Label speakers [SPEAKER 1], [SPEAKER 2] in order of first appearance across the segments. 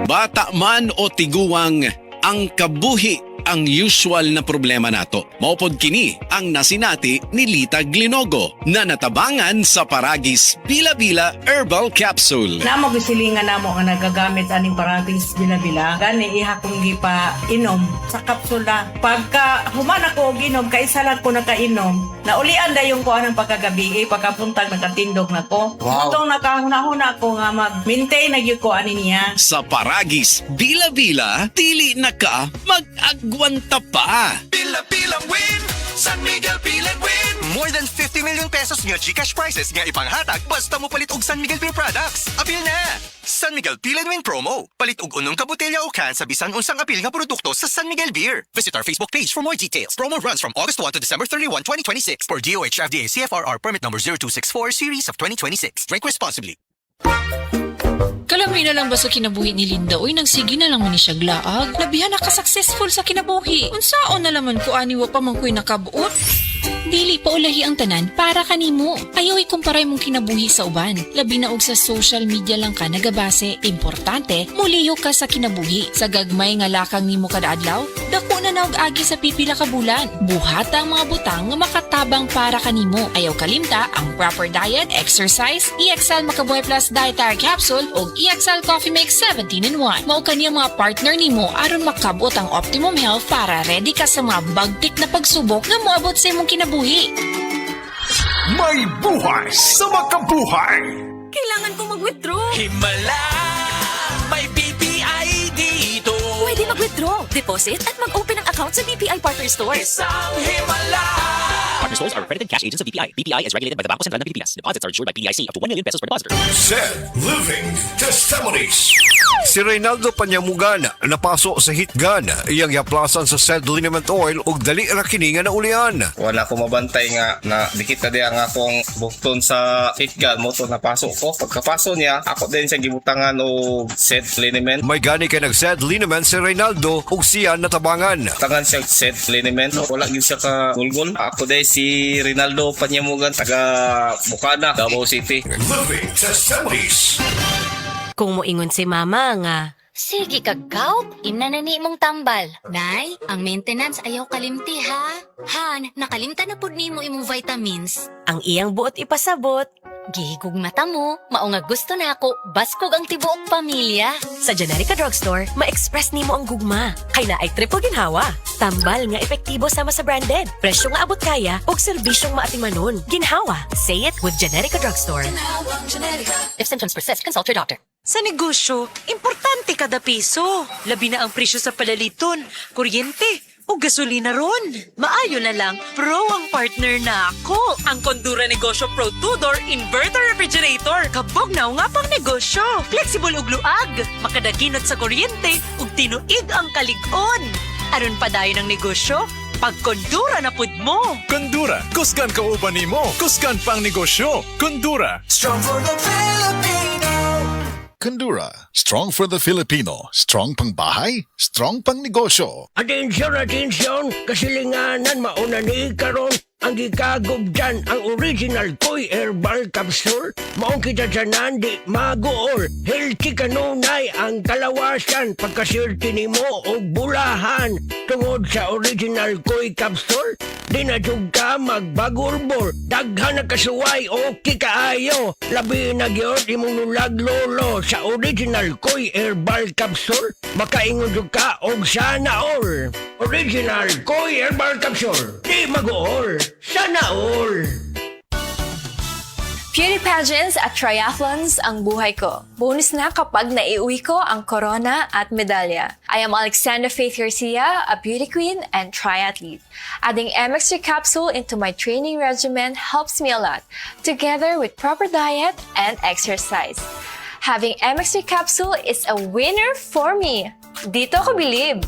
[SPEAKER 1] Bata man o tiguwang, ang kabuhi ang usual na problema nato. Maupod kini ang nasinati ni Lita Glinogo na natabangan sa Paragis Bila-Bila Herbal Capsule.
[SPEAKER 2] Namo gisilingan namo nga nagagamit aning Paragis Bila-Bila. Gani iha kong gipa inom sa kapsula. Pagka human ako og inom, kaisa lang ko nakainom. Naulian dayon ko anang pagkagabi, pagkapuntag nakatindog na ko.
[SPEAKER 3] Wow.
[SPEAKER 2] Itong nakahuna-huna ko nga mag-maintain na gyud ko ani niya.
[SPEAKER 1] Sa Paragis Bila-Bila, dili na ka mag-agwanta pa.
[SPEAKER 4] Bila-bilang win! San Miguel Bilang win! More than 50 million pesos nga GCash prizes nga ipanghatag basta mo palit og San Miguel Beer products. Apil na! San Miguel Bilang Win promo. Palit og unong kabotelya o can sa bisan unsang apil nga produkto sa San Miguel Beer. Visit our Facebook page for more details. Promo runs from August 1 to December 31, 2026 for DOH FDA CFRR permit number 0264 series of 2026. Drink responsibly.
[SPEAKER 5] Kalamay na lang ba sa kinabuhi ni Linda? Uy, nagsigi na lang man ni siya glaag. Labihan na ka-successful sa kinabuhi. Unsaon na laman ko aniwa pa man ko'y nakabuot? Dili pa ulahi ang tanan para kanimo. Ayaw ikumparay mong kinabuhi sa uban. Labi na og sa social media lang ka nagabase. Importante, muliyo ka sa kinabuhi. Sa gagmay nga lakang nimo kada adlaw, dako na naog agi sa pipila ka bulan. Buhat ang mga butang nga makatabang para kanimo. Ayaw kalimta ang proper diet, exercise, EXL Makabuhay Plus Dietary Capsule ug EXL Coffee Mix 17-in-1. Mao kaniya mga partner nimo aron makabot ang optimum health para ready ka sa mga bagtik na pagsubok nga moabot sa imong kinabuhi.
[SPEAKER 6] May buhay sa makabuhay!
[SPEAKER 7] Kailangan ko mag-withdraw.
[SPEAKER 4] Himala! May BPI dito!
[SPEAKER 7] Pwede mag-withdraw, deposit at mag-open ng account sa BPI Partner Store.
[SPEAKER 4] Isang himala!
[SPEAKER 8] Partner stores are accredited cash agents of BPI. BPI is regulated by the Bangko Sentral ng Pilipinas. Deposits are insured by PDIC up to 1 million pesos per depositor.
[SPEAKER 6] Said Living Testimonies.
[SPEAKER 3] Si Reynaldo Panyamugan napaso sa hitgan iyang yaplasan sa said liniment oil ug dali ra kini nga naulian.
[SPEAKER 9] Wala ko mabantay nga na dikit na diya nga akong bukton sa hitgan mo to napasok ko. Pagkapaso niya, ako din siya gibutangan o set liniment.
[SPEAKER 3] May gani kay nag-said liniment si Reynaldo ug siya natabangan.
[SPEAKER 9] Tangan siya set liniment. Wala gyud siya ka gulgol. Ako din si Reynaldo Panyamugan, taga Bukana, Davao City.
[SPEAKER 6] Living Testimonies.
[SPEAKER 7] Kung moingon si mama nga,
[SPEAKER 10] Sige kagaw, inanani mong tambal. Nay, ang maintenance ayaw kalimti ha. Han, nakalimta na pud nimo imong vitamins.
[SPEAKER 7] ang iyang buot ipasabot,
[SPEAKER 10] Gihigog mata mo, mao nga gusto na ako, baskog ang tibuok pamilya.
[SPEAKER 7] sa Generica Drugstore, ma-express nimo ang gugma. Kay na ay triple ginhawa. Tambal nga epektibo sama sa branded. Presyo nga abot kaya ug serbisyong maatimanon. Ginhawa. Say it with Generica Drugstore.
[SPEAKER 10] If symptoms persist, consult your doctor.
[SPEAKER 11] Sa negosyo, importante kada piso. Labi na ang presyo sa palaliton, kuryente, o gasolina ron. Maayo na lang, Pro ang partner na ako. Ang Condura Negosyo Pro 2-Door Inverter Refrigerator. Kabog na nga pang negosyo. Flexible ug luag. Makadaginot sa kuryente ug tinuig ang kalig-on. Aron pa dayon ang negosyo, pag Condura na pud mo.
[SPEAKER 6] Condura, kusgan ka uban nimo, kusgan pang negosyo. Condura.
[SPEAKER 4] Strong for the Filipino!
[SPEAKER 6] Condura, strong for the Filipino. Strong pang bahay, strong pang negosyo.
[SPEAKER 12] Atensyon, atensyon! Kasilinganan mauna ni karon ang gikagog dyan ang original Koy Herbal Capsule. Maong kita dyanan di magool. Healthy kanunay ang kalawasan pagkasilti nimo o bulahan. Tungod sa original Koy Capsule, di na jug ka magbagurbor. Daghan na kasuway o kikaayo. Labi na gyud imong nulag lolo sa original Koy Herbal Capsule. Makaingon jud ka og sana all. Original Koy Herbal Capsule. Di magool. Sana all.
[SPEAKER 13] Beauty pageants at triathlons ang buhay ko. Bonus na kapag naiuwi ko ang corona at medalya. I am Alexandra Faith Garcia, a beauty queen and triathlete. Adding MX3 capsule into my training regimen helps me a lot, together with proper diet and exercise. Having MX3 capsule is a winner for me. Dito ko believe.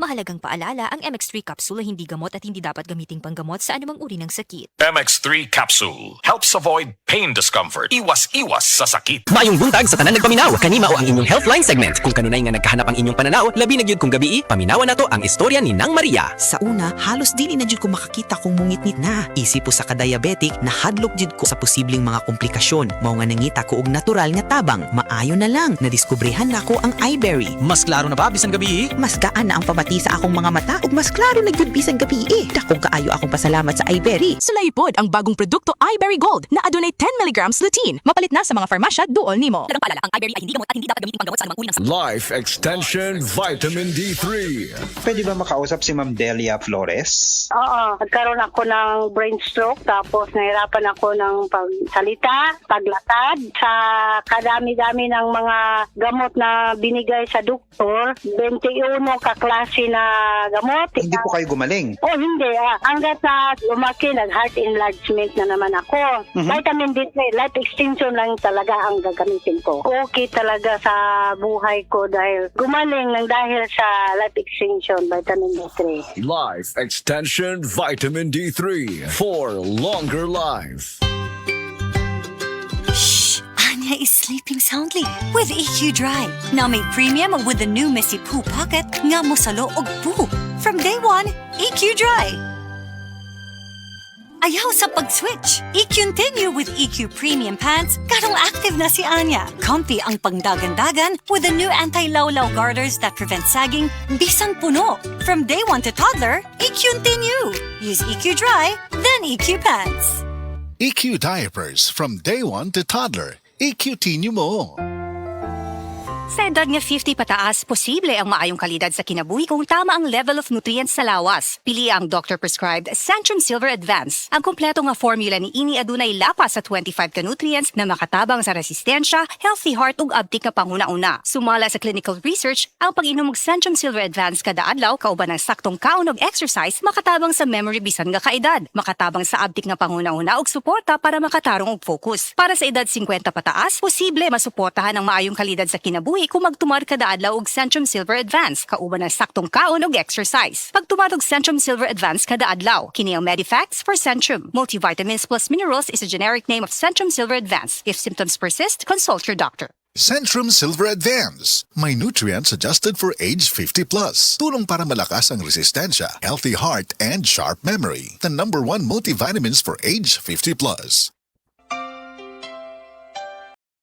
[SPEAKER 14] Mahalagang paalala, ang MX3 capsule ay hindi gamot at hindi dapat gamiting panggamot sa anumang uri ng sakit.
[SPEAKER 15] MX3 Capsule helps avoid pain discomfort. Iwas-iwas sa sakit.
[SPEAKER 8] Maayong buntag sa tanan nagpaminaw. Kanima o ang inyong Healthline segment. Kung kanunay nga nagkahanap ang inyong pananaw, labi na gyud kung gabi, paminawan nato ang istorya ni Nang Maria.
[SPEAKER 16] Sa una, halos dili na jud ko makakita kung mungitnit na. Isip po sa ka-diabetic, nahadlok jud ko sa posibleng mga komplikasyon. Mao nga nangita ko og natural nga tabang. Maayo na lang, nadiskubrehan na ko ang iBerry.
[SPEAKER 8] Mas klaro na ba bisan gabi?
[SPEAKER 16] Mas gaan na ang pamati sa akong mga mata ug mas klaro na gyud bisan gabi. Dakong kaayo akong pasalamat sa iBerry.
[SPEAKER 17] Sulaipod ang bagong produkto iBerry Gold na adunay 10 mg lutein. Mapalit na sa mga farmasya duol nimo.
[SPEAKER 14] Dagang paalala, ang iBerry ay hindi gamot at hindi dapat gamiting panggamot sa anumang uri ng sakit.
[SPEAKER 6] Life Extension Vitamin D3.
[SPEAKER 18] Pwede ba makausap si Ma'am Delia Flores?
[SPEAKER 19] Oo, nagkaroon ako ng brain stroke tapos nahirapan ako ng pagsalita, paglatad. Sa kadami-dami ng mga gamot na binigay sa doktor, 21 kaklase na gamot.
[SPEAKER 18] Hindi po kayo gumaling?
[SPEAKER 19] Oh, hindi. Hanggat na lumaki, nag-heart enlargement na naman ako. Vitamin D3, life extension lang talaga ang gagamitin ko. Okay talaga sa buhay ko dahil gumaling ng dahil sa life extension, vitamin D3.
[SPEAKER 6] Life Extension Vitamin D3 for longer life.
[SPEAKER 20] Anya is sleeping soundly with EQ Dry. Now made premium with the new Messy Poo Pocket nga mosalo og poo. From day one, EQ Dry. Ayaw sa pag-switch. I-continue with EQ Premium Pants, karong active na si Anya. Comfy ang pangdagan-dagan with the new anti-lawlaw garters that prevent sagging, bisan puno. From day one to toddler, I-continue. Use EQ Dry, then EQ Pants.
[SPEAKER 6] EQ Diapers from day 1 to toddler. EQT nyo mo.
[SPEAKER 20] Sa edad nga 50 pataas, posible ang maayong kalidad sa kinabuhi kung tama ang level of nutrients sa lawas. Pili ang doctor-prescribed Centrum Silver Advance. Ang kumpleto nga formula ni ini adunay lapas sa 25 ka nutrients na makatabang sa resistensya, healthy heart ug abtik nga panguna-una. Sumala sa clinical research, ang pag-inom og Centrum Silver Advance kada adlaw kauban ng saktong kaon og exercise makatabang sa memory bisan nga kaedad, makatabang sa abtik nga panguna-una ug suporta para makatarong og focus. Para sa edad 50 pataas, posible masuportahan ang maayong kalidad sa kinabuhi kung magtumar kada adlaw og Centrum Silver Advance kauban ng saktong kaon og exercise. Pagtumar og Centrum Silver Advance kada adlaw, kini ang Medifacts for Centrum. Multivitamins plus minerals is a generic name of Centrum Silver Advance. If symptoms persist, consult your doctor.
[SPEAKER 6] Centrum Silver Advance. May nutrients adjusted for age 50 plus. Tulong para malakas ang resistensya, healthy heart, and sharp memory. The #1 multivitamins for age 50 plus.